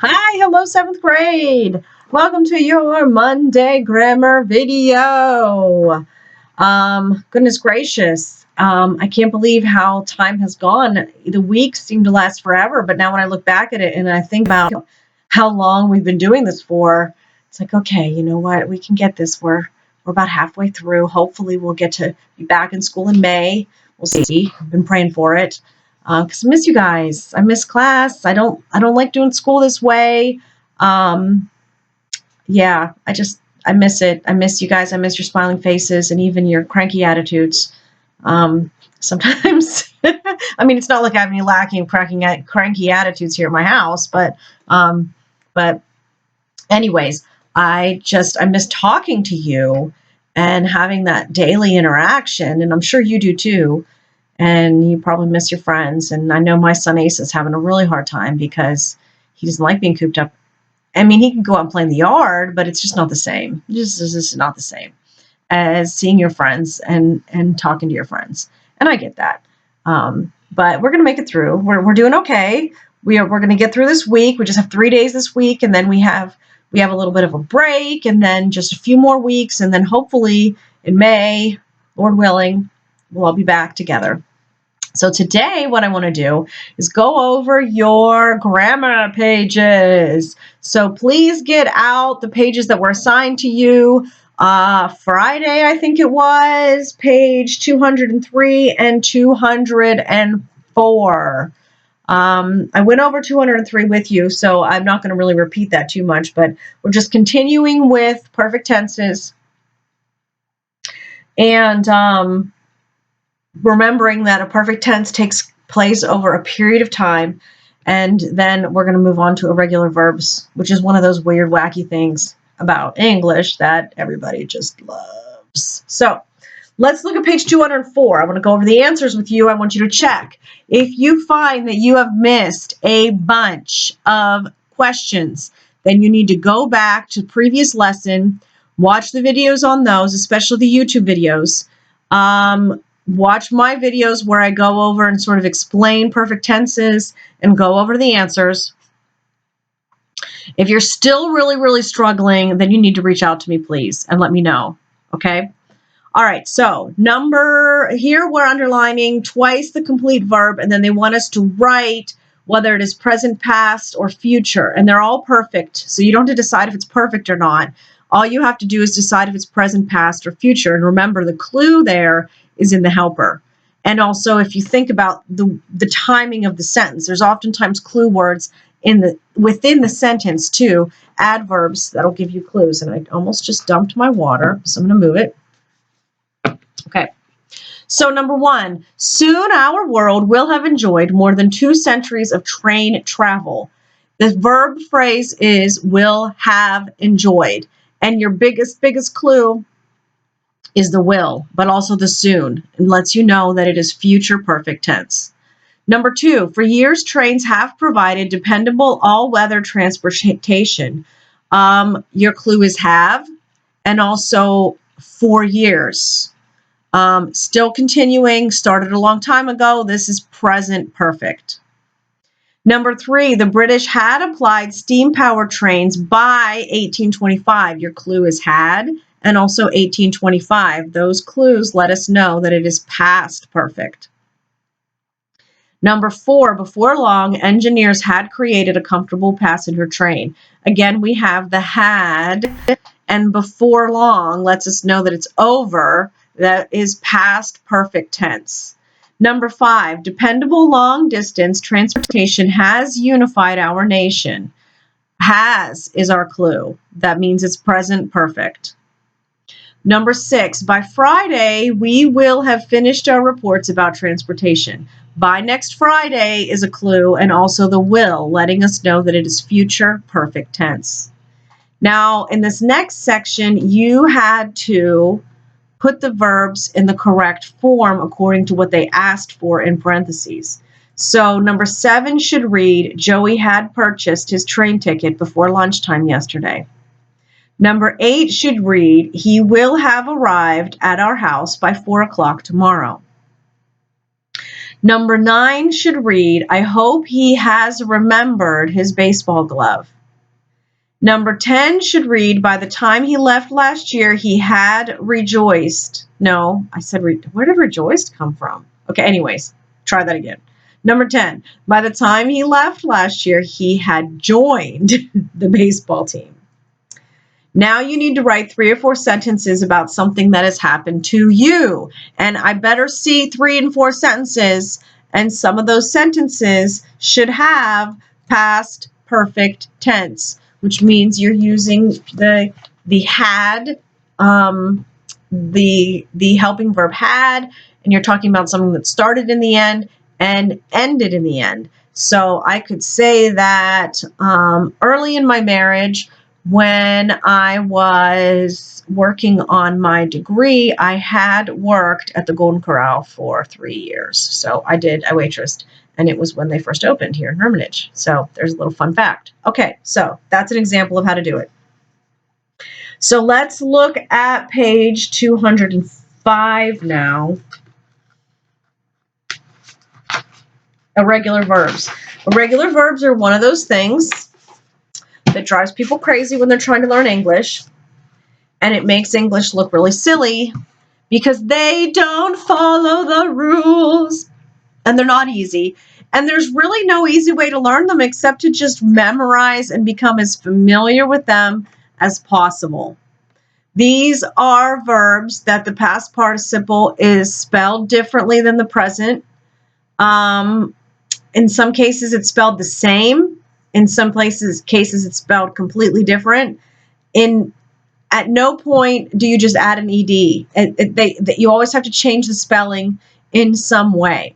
Hi, hello, seventh grade. Welcome to your Monday grammar video. Goodness gracious. I can't believe how time has gone. The weeks seem to last forever, but now when I look back at it and I think about how long we've been doing this for, it's like, okay, you know what? We can get this. We're about halfway through. Hopefully we'll get to be back in school in May. We'll see. I've been praying for it. Because I miss you guys. I miss class. I don't like doing school this way. Um, yeah, I miss it. I miss you guys. I miss your smiling faces and even your cranky attitudes. Sometimes, I mean, it's not like I have any lacking cranky attitudes here at my house, but anyways, I miss talking to you and having that daily interaction, and I'm sure you do too. And you probably miss your friends. And I know my son Ace is having a really hard time because he doesn't like being cooped up. I mean, he can go out and play in the yard, but it's just not the same. It's just not the same as seeing your friends and talking to your friends. And I get that. But we're going to make it through. We're doing okay. We're going to get through this week. We just have 3 days this week, and then we have a little bit of a break, and then just a few more weeks, and then hopefully in May, Lord willing, we'll all be back together. So today what I want to do is go over your grammar pages. So please get out the pages that were assigned to you. Friday, I think it was, page 203 and 204. I went over 203 with you, so I'm not going to really repeat that too much, but we're just continuing with perfect tenses. And remembering that a perfect tense takes place over a period of time, and then we're going to move on to irregular verbs, which is one of those weird, wacky things about English that everybody just loves. So let's look at page 204. I want to go over the answers with you. I want you to check. If you find that you have missed a bunch of questions, then you need to go back to previous lesson, watch the videos on those, especially the YouTube videos. Watch my videos where I go over and sort of explain perfect tenses and go over the answers. If you're still really, really struggling, then you need to reach out to me, please, and let me know, okay? All right, so here we're underlining twice the complete verb, and then they want us to write whether it is present, past, or future, and they're all perfect, so you don't have to decide if it's perfect or not. All you have to do is decide if it's present, past, or future, and remember the clue there is in the helper. And also, if you think about the timing of the sentence, there's oftentimes clue words within the sentence too, adverbs that'll give you clues. And I almost just dumped my water, so I'm going to move it. Okay. So number 1, soon our world will have enjoyed more than 2 centuries of train travel. The verb phrase is will have enjoyed. And your biggest clue is the will, but also the soon, and lets you know that it is future perfect tense. Number 2, for years, trains have provided dependable all-weather transportation. Your clue is have, and also 4 years. Still continuing, started a long time ago. This is present perfect. Number 3, the British had applied steam-powered trains by 1825. Your clue is had, and also 1825. Those clues let us know that it is past perfect. Number 4, before long, engineers had created a comfortable passenger train. Again, we have the had, and before long lets us know that it's over. That is past perfect tense. Number 5, dependable long-distance transportation has unified our nation. Has is our clue. That means it's present perfect. Number 6, by Friday, we will have finished our reports about transportation. By next Friday is a clue, and also the will, letting us know that it is future perfect tense. Now, in this next section, you had to put the verbs in the correct form according to what they asked for in parentheses. So number 7 should read, Joey had purchased his train ticket before lunchtime yesterday. Number 8 should read, he will have arrived at our house by 4 o'clock tomorrow. Number 9 should read, I hope he has remembered his baseball glove. Number 10 should read, by the time he left last year, he had rejoiced. No, I said, where did rejoiced come from? Okay, anyways, try that again. Number 10, by the time he left last year, he had joined the baseball team. Now you need to write 3 or 4 sentences about something that has happened to you. And I better see 3 and 4 sentences, and some of those sentences should have past perfect tense, which means you're using the had, the helping verb had, and you're talking about something that started in the end and ended in the end. So I could say that early in my marriage, when I was working on my degree, I had worked at the Golden Corral for 3 years. So I waitressed, and it was when they first opened here in Hermitage. So there's a little fun fact. Okay, so that's an example of how to do it. So let's look at page 205 now. Irregular verbs. Irregular verbs are one of those things that drives people crazy when they're trying to learn English, and it makes English look really silly because they don't follow the rules, and they're not easy. And there's really no easy way to learn them except to just memorize and become as familiar with them as possible. These are verbs that the past participle is spelled differently than the present. In some cases, it's spelled the same. In some cases it's spelled completely different. At no point do you just add an ed. You always have to change the spelling in some way.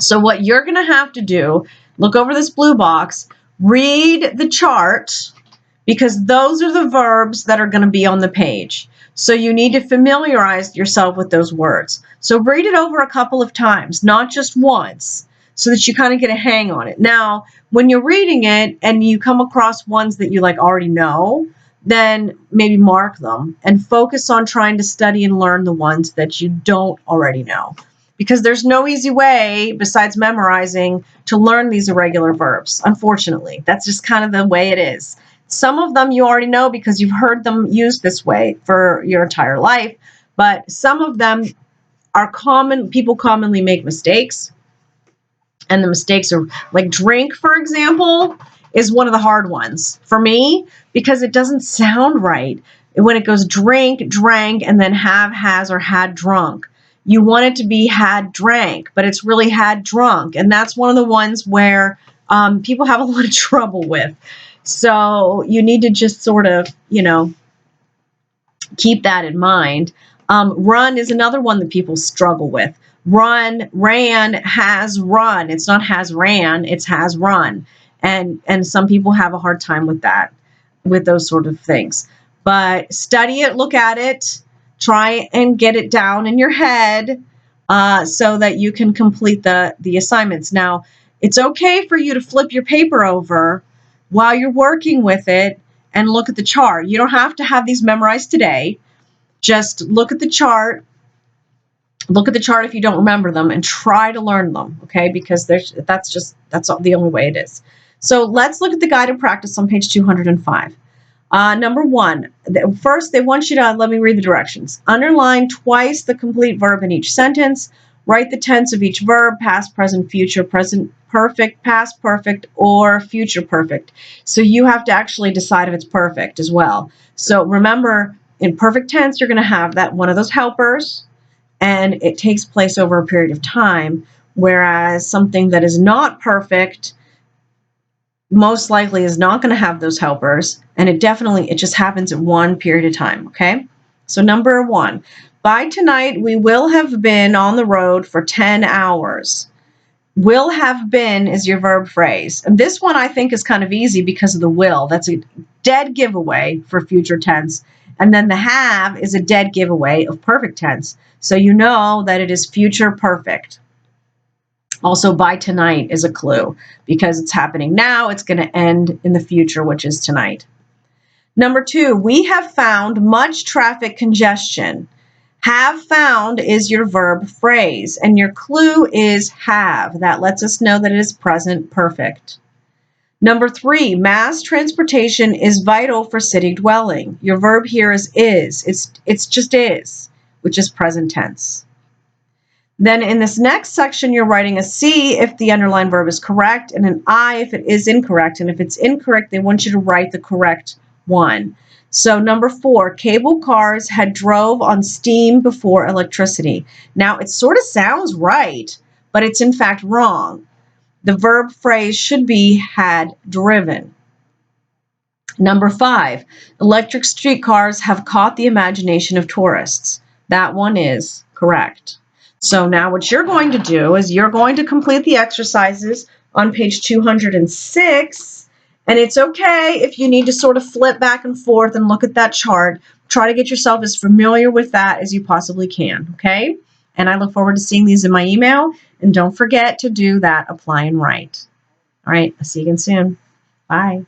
So what you're going to have to do, look over this blue box, read the chart, because those are the verbs that are going to be on the page. So you need to familiarize yourself with those words. So read it over a couple of times, not just once, so that you kind of get a hang on it. Now, when you're reading it and you come across ones that you already know, then maybe mark them and focus on trying to study and learn the ones that you don't already know. Because there's no easy way besides memorizing to learn these irregular verbs, unfortunately. That's just kind of the way it is. Some of them you already know because you've heard them used this way for your entire life, but some of them are common. People commonly make mistakes, and the mistakes are like drink, for example, is one of the hard ones for me because it doesn't sound right. When it goes drink, drank, and then have, has, or had drunk. You want it to be had drank, but it's really had drunk. And that's one of the ones where people have a lot of trouble with. So you need to just sort of, keep that in mind. Run is another one that people struggle with. Run, ran, has run. It's not has ran, it's has run. And some people have a hard time with that, with those sort of things. But study it, look at it, try and get it down in your head so that you can complete the assignments. Now, it's okay for you to flip your paper over while you're working with it and look at the chart. You don't have to have these memorized today. Just look at the chart. Look at the chart if you don't remember them and try to learn them, okay? Because that's the only way it is. So let's look at the guided practice on page 205. Number 1, first they want you to, let me read the directions. Underline twice the complete verb in each sentence. Write the tense of each verb, past, present, future, present perfect, past perfect, or future perfect. So you have to actually decide if it's perfect as well. So remember, in perfect tense, you're going to have that one of those helpers, and it takes place over a period of time, whereas something that is not perfect most likely is not going to have those helpers, and it just happens in one period of time, okay? So number 1, by tonight we will have been on the road for 10 hours. Will have been is your verb phrase. And this one I think is kind of easy because of the will. That's a dead giveaway for future tense. And then the have is a dead giveaway of perfect tense. So you know that it is future perfect. Also, by tonight is a clue because it's happening now. It's going to end in the future, which is tonight. Number 2, we have found much traffic congestion. Have found is your verb phrase, and your clue is have. That lets us know that it is present perfect. Number 3, mass transportation is vital for city dwelling. Your verb here is. It's just is, which is present tense. Then in this next section, you're writing a C if the underlined verb is correct, and an I if it is incorrect. And if it's incorrect, they want you to write the correct one. So number 4, cable cars had drove on steam before electricity. Now, it sort of sounds right, but it's in fact wrong. The verb phrase should be had driven. Number 5, electric streetcars have caught the imagination of tourists. That one is correct. So now what you're going to do is you're going to complete the exercises on page 206. And it's okay if you need to sort of flip back and forth and look at that chart. Try to get yourself as familiar with that as you possibly can, okay? And I look forward to seeing these in my email. And don't forget to do that apply and write. All right, I'll see you again soon. Bye.